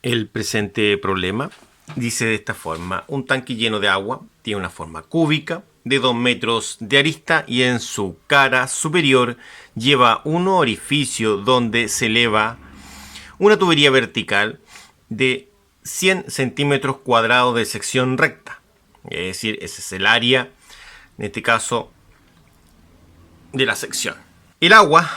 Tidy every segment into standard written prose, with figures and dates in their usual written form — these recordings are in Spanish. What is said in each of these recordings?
El presente problema dice de esta forma: un tanque lleno de agua tiene una forma cúbica de 2 metros de arista y en su cara superior lleva un orificio donde se eleva una tubería vertical de 100 centímetros cuadrados de sección recta. Es decir, ese es el área, en este caso, de la sección. El agua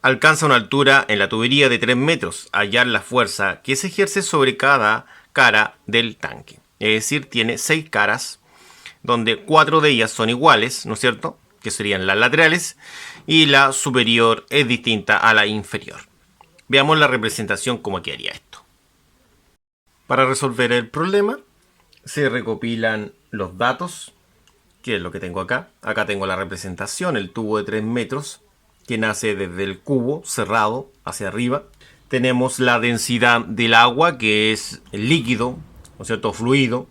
alcanza una altura en la tubería de 3 metros, hallar la fuerza que se ejerce sobre cada cara del tanque. Es decir, tiene 6 caras, donde 4 de ellas son iguales, ¿no es cierto?, que serían las laterales, y la superior es distinta a la inferior. Veamos la representación cómo quedaría esto. Para resolver el problema, se recopilan los datos, que es lo que tengo acá. Acá tengo la representación, el tubo de 3 metros, que nace desde el cubo cerrado hacia arriba. Tenemos la densidad del agua, que es el líquido, ¿no es cierto?, fluido,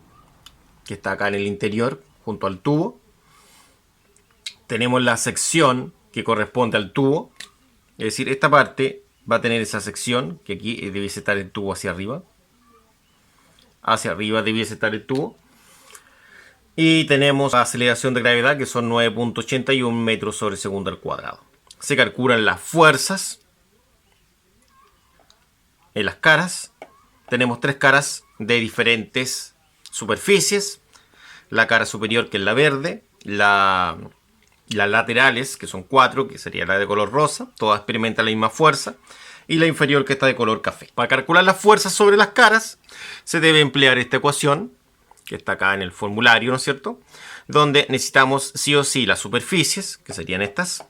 que está acá en el interior, junto al tubo. Tenemos la sección que corresponde al tubo, es decir, esta parte va a tener esa sección, que aquí debiese estar el tubo hacia arriba. Hacia arriba debiese estar el tubo. Y tenemos la aceleración de gravedad, que son 9.81 metros sobre segundo al cuadrado. Se calculan las fuerzas en las caras. Tenemos 3 caras de diferentes superficies. La cara superior, que es la verde. Las laterales, que son 4, que sería la de color rosa. Todas experimentan la misma fuerza. Y la inferior, que está de color café. Para calcular las fuerzas sobre las caras, se debe emplear esta ecuación, que está acá en el formulario, ¿no es cierto?, donde necesitamos sí o sí las superficies, que serían estas,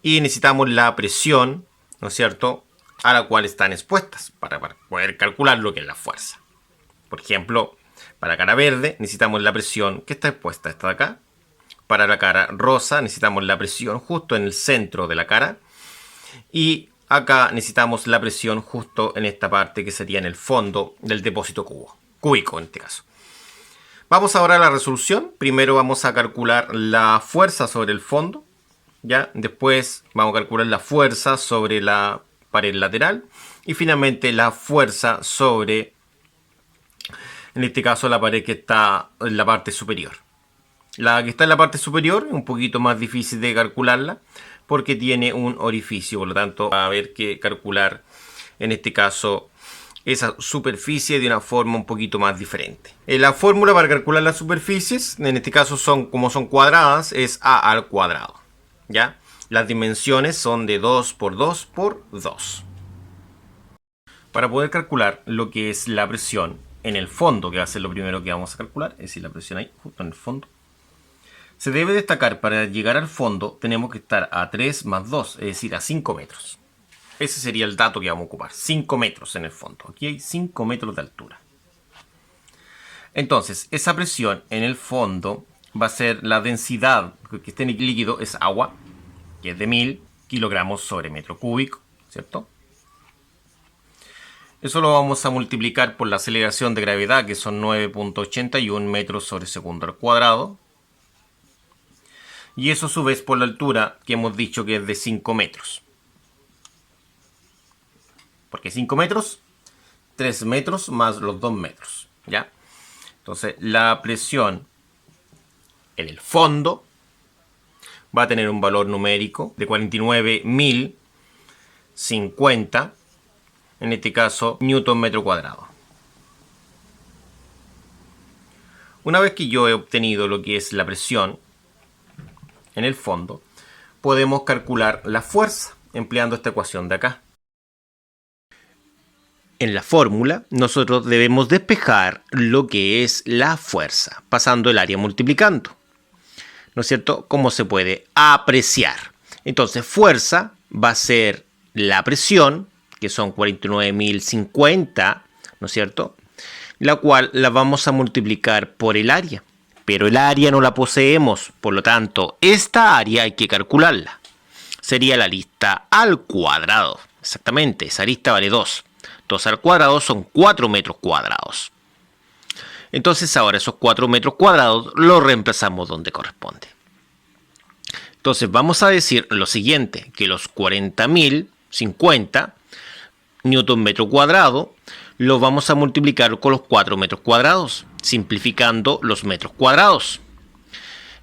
y necesitamos la presión, ¿no es cierto?, a la cual están expuestas, para poder calcular lo que es la fuerza. Por ejemplo, para la cara verde necesitamos la presión que está expuesta, esta de acá. Para la cara rosa necesitamos la presión justo en el centro de la cara. Y acá necesitamos la presión justo en esta parte, que sería en el fondo del depósito cúbico en este caso. Vamos ahora a la resolución. Primero vamos a calcular la fuerza sobre el fondo, ¿ya? Después vamos a calcular la fuerza sobre la pared lateral. Y finalmente la fuerza sobre, en este caso, la pared que está en la parte superior. La que está en la parte superior es un poquito más difícil de calcularla, porque tiene un orificio. Por lo tanto, va a haber que calcular, en este caso, esa superficie de una forma un poquito más diferente. La fórmula para calcular las superficies, en este caso como son cuadradas, es a al cuadrado, ¿ya? Las dimensiones son de 2 por 2 por 2. Para poder calcular lo que es la presión en el fondo, que va a ser lo primero que vamos a calcular, es decir, la presión ahí, justo en el fondo, se debe destacar, para llegar al fondo tenemos que estar a 3 más 2, es decir, a 5 metros. Ese sería el dato que vamos a ocupar, 5 metros en el fondo. Aquí hay 5 metros de altura. Entonces, esa presión en el fondo va a ser la densidad que esté en el líquido, es agua, que es de 1000 kilogramos sobre metro cúbico, ¿cierto? Eso lo vamos a multiplicar por la aceleración de gravedad, que son 9.81 metros sobre segundo al cuadrado. Y eso a su vez por la altura, que hemos dicho que es de 5 metros. Porque 5 metros, 3 metros más los 2 metros, ¿ya? Entonces, la presión en el fondo va a tener un valor numérico de 49.050, en este caso, newton metro cuadrado. Una vez que yo he obtenido lo que es la presión en el fondo, podemos calcular la fuerza empleando esta ecuación de acá. En la fórmula, nosotros debemos despejar lo que es la fuerza, pasando el área multiplicando. ¿No es cierto? ¿Cómo se puede apreciar? Entonces, fuerza va a ser la presión, que son 49.050, ¿no es cierto?, la cual la vamos a multiplicar por el área. Pero el área no la poseemos, por lo tanto, esta área hay que calcularla. Sería la arista al cuadrado. Exactamente, esa arista vale 2. 2 al cuadrado son 4 metros cuadrados. Entonces ahora esos 4 metros cuadrados los reemplazamos donde corresponde. Entonces vamos a decir lo siguiente, que los 40.050 newton metro cuadrado lo vamos a multiplicar con los 4 metros cuadrados, simplificando los metros cuadrados.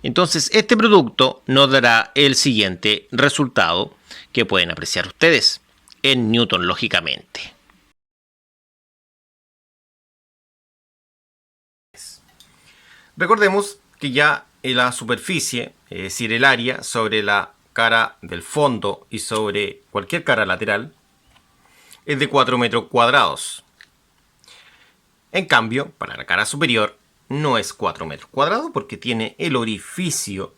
Entonces, este producto nos dará el siguiente resultado que pueden apreciar ustedes en newton, lógicamente. Recordemos que ya en la superficie, es decir, el área sobre la cara del fondo y sobre cualquier cara lateral, es de 4 metros cuadrados. En cambio, para la cara superior no es 4 metros cuadrados porque tiene el orificio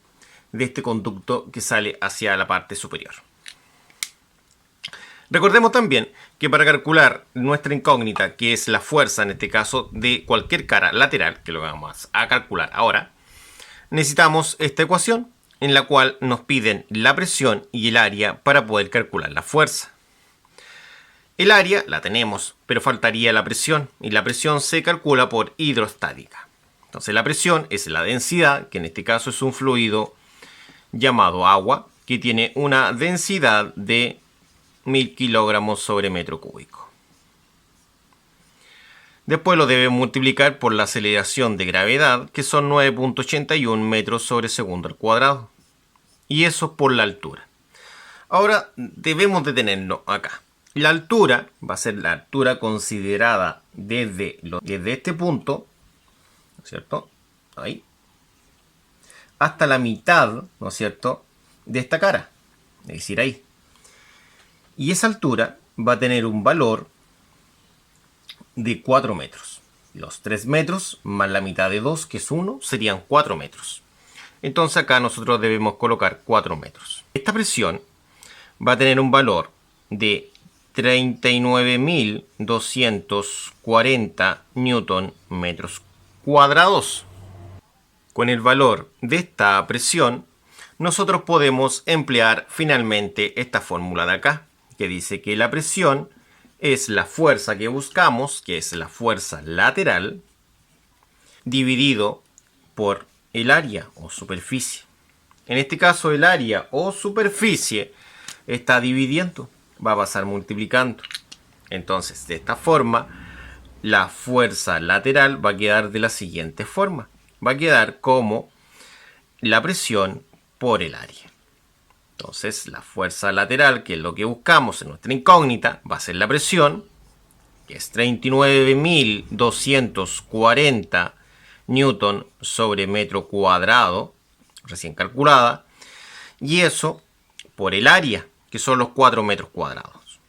de este conducto que sale hacia la parte superior. Recordemos también que para calcular nuestra incógnita, que es la fuerza en este caso de cualquier cara lateral, que lo vamos a calcular ahora, necesitamos esta ecuación en la cual nos piden la presión y el área para poder calcular la fuerza. El área la tenemos, pero faltaría la presión, y la presión se calcula por hidrostática. Entonces la presión es la densidad, que en este caso es un fluido llamado agua, que tiene una densidad de 1000 kilogramos sobre metro cúbico. Después lo debe multiplicar por la aceleración de gravedad, que son 9.81 metros sobre segundo al cuadrado. Y eso por la altura. Ahora debemos detenernos acá. La altura va a ser la altura considerada desde este punto, ¿no es cierto? Ahí. Hasta la mitad, ¿no es cierto?, de esta cara. Es decir, ahí. Y esa altura va a tener un valor de 4 metros. Los 3 metros más la mitad de 2, que es 1, serían 4 metros. Entonces acá nosotros debemos colocar 4 metros. Esta presión va a tener un valor de 39.240 newton metros cuadrados. Con el valor de esta presión, nosotros podemos emplear finalmente esta fórmula de acá, que dice que la presión es la fuerza que buscamos, que es la fuerza lateral, dividido por el área o superficie. En este caso, el área o superficie está dividiendo, va a pasar multiplicando. Entonces, de esta forma, la fuerza lateral va a quedar de la siguiente forma. Va a quedar como la presión por el área. Entonces, la fuerza lateral, que es lo que buscamos en nuestra incógnita, va a ser la presión, que es 39.240 newton sobre metro cuadrado, recién calculada, y eso por el área, que son los 4 metros cuadrados.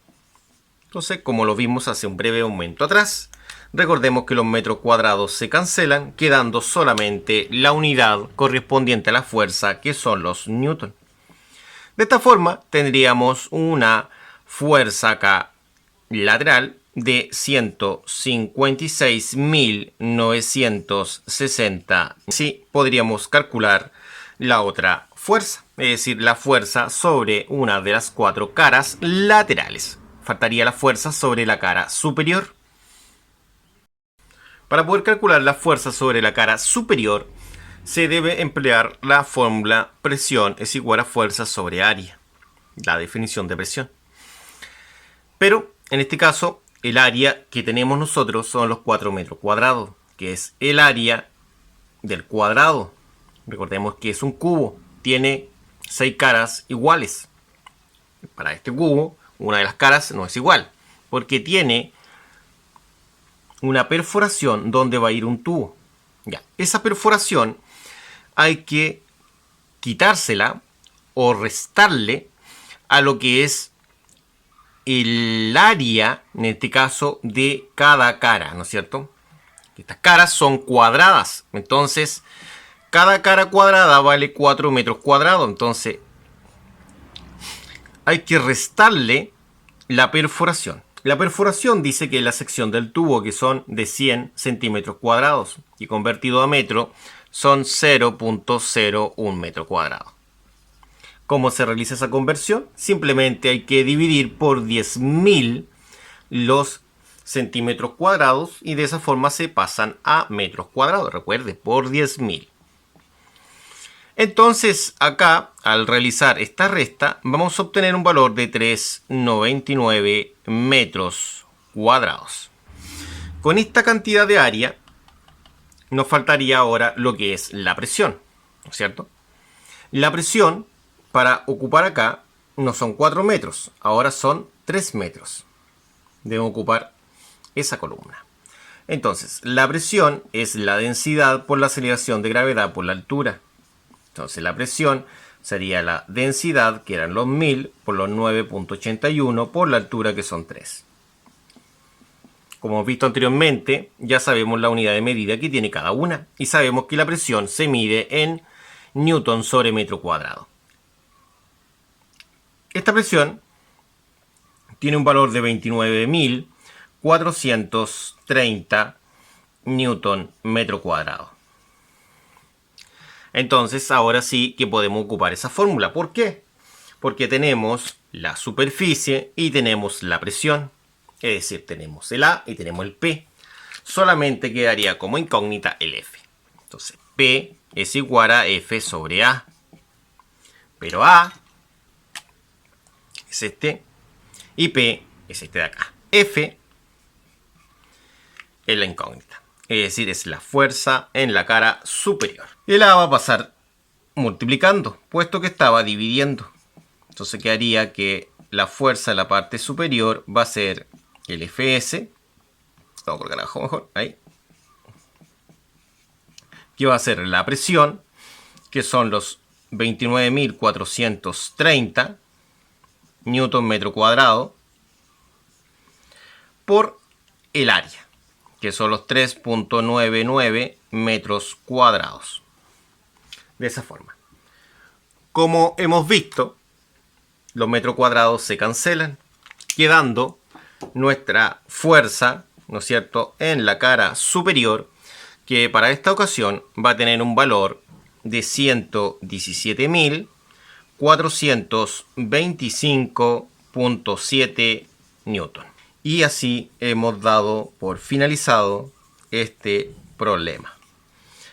Entonces, como lo vimos hace un breve momento atrás, recordemos que los metros cuadrados se cancelan, quedando solamente la unidad correspondiente a la fuerza, que son los newton. De esta forma, tendríamos una fuerza acá lateral de 156.960. Sí, podríamos calcular la otra fuerza, es decir, la fuerza sobre una de las 4 caras laterales. Faltaría la fuerza sobre la cara superior. Para poder calcular la fuerza sobre la cara superior, se debe emplear la fórmula presión es igual a fuerza sobre área, la definición de presión. Pero, en este caso, el área que tenemos nosotros son los 4 metros cuadrados, que es el área del cuadrado. Recordemos que es un cubo, tiene 6 caras iguales. Para este cubo, una de las caras no es igual, porque tiene una perforación donde va a ir un tubo. Ya, esa perforación hay que quitársela o restarle a lo que es el área, en este caso, de cada cara, ¿no es cierto? Estas caras son cuadradas, entonces cada cara cuadrada vale 4 metros cuadrados, entonces hay que restarle la perforación. La perforación dice que la sección del tubo, que son de 100 centímetros cuadrados, y convertido a metro, son 0.01 metro cuadrado. ¿Cómo se realiza esa conversión? Simplemente hay que dividir por 10.000 los centímetros cuadrados y de esa forma se pasan a metros cuadrados. Recuerde, por 10.000. Entonces acá, al realizar esta resta, vamos a obtener un valor de 3,99 metros cuadrados. Con esta cantidad de área nos faltaría ahora lo que es la presión, ¿no es cierto? La presión para ocupar acá no son 4 metros, ahora son 3 metros. Deben ocupar esa columna. Entonces, la presión es la densidad por la aceleración de gravedad por la altura. Entonces, la presión sería la densidad, que eran los 1000, por los 9.81 por la altura, que son 3. Como hemos visto anteriormente, ya sabemos la unidad de medida que tiene cada una y sabemos que la presión se mide en newton sobre metro cuadrado. Esta presión tiene un valor de 29.430 newton metro cuadrado. Entonces, ahora sí que podemos ocupar esa fórmula. ¿Por qué? Porque tenemos la superficie y tenemos la presión. Es decir, tenemos el A y tenemos el P. Solamente quedaría como incógnita el F. Entonces, P es igual a F sobre A. Pero A es este y P es este de acá. F es la incógnita. Es decir, es la fuerza en la cara superior. El A va a pasar multiplicando, puesto que estaba dividiendo. Entonces quedaría que la fuerza en la parte superior va a ser el Fs. Vamos a colocar abajo mejor. Ahí. Que va a ser la presión, que son los 29.430 newton metro cuadrado, por el área, que son los 3.99 metros cuadrados. De esa forma. Como hemos visto, los metros cuadrados se cancelan, quedando nuestra fuerza, ¿no es cierto?, en la cara superior, que para esta ocasión va a tener un valor de 117.425.7 newton. Y así hemos dado por finalizado este problema.